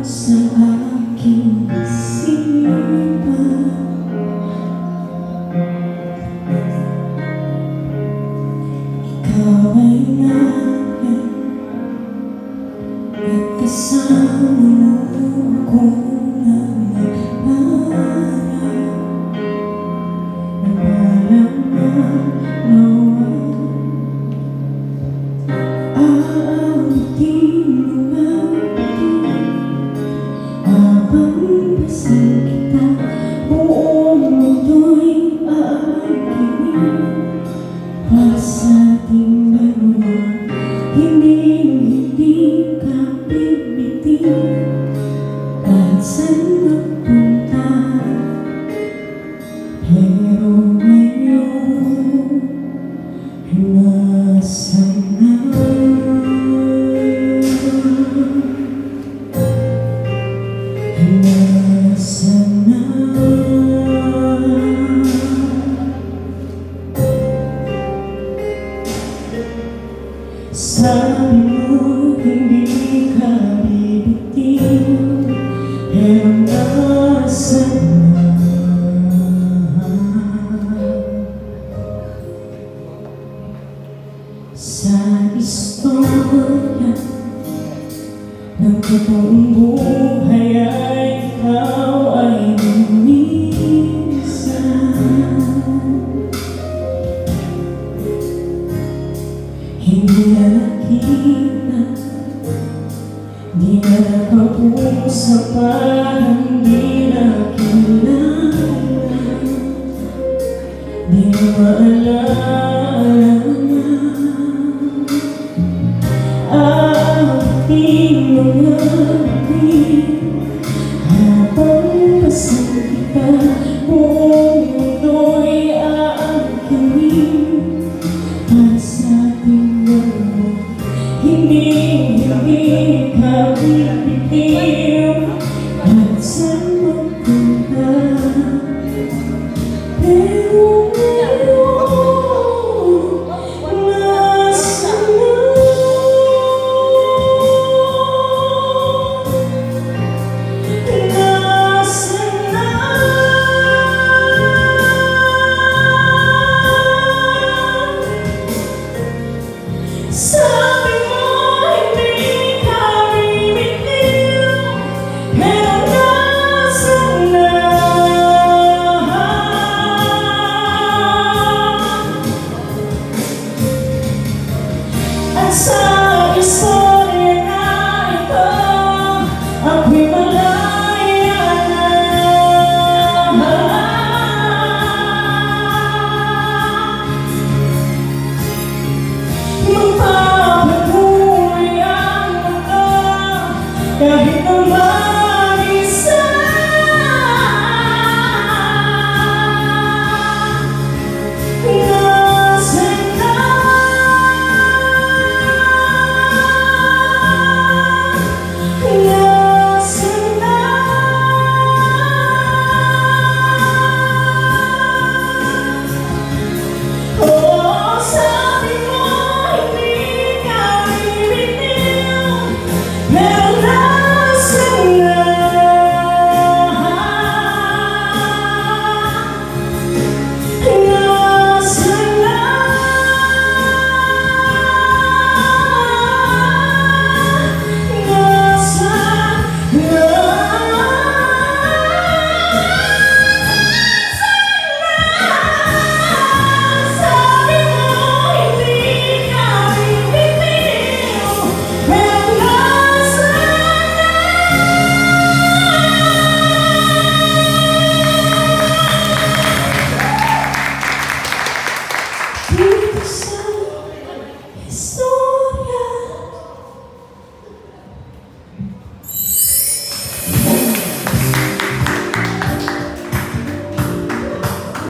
sa aking isipan. Ikaw ay namin at kasama mo akong sa ating dalawa, hindi ka bibitin kahit saan magpunta. Pero ngayon, nasaan na? Nasaan na? Sabi mo hindi ka bibitin, pero nasaan na? Sa istorya ng totoong buhay ay ikaw ay lumisan. Hindi na nakita, di na nakausap, parang di na kilala, di na maalala ang ating mga bibig. Habang pasang kita, buong mundo'y aangkinin para sa ating dalawa. Hindi ka bibitin kahit saan magpunta. Pero ngayon, nasaan na? Nasaan na? Sabi mo hindi ka bibitin, pero nasaan na? At sa istorya na ito, ako'y malaya na. Magpapatuloy ang mundo kahit na mag-isa. Nasaan na? Nasaan na? Oh, sabi mo hindi ka bibitin, pero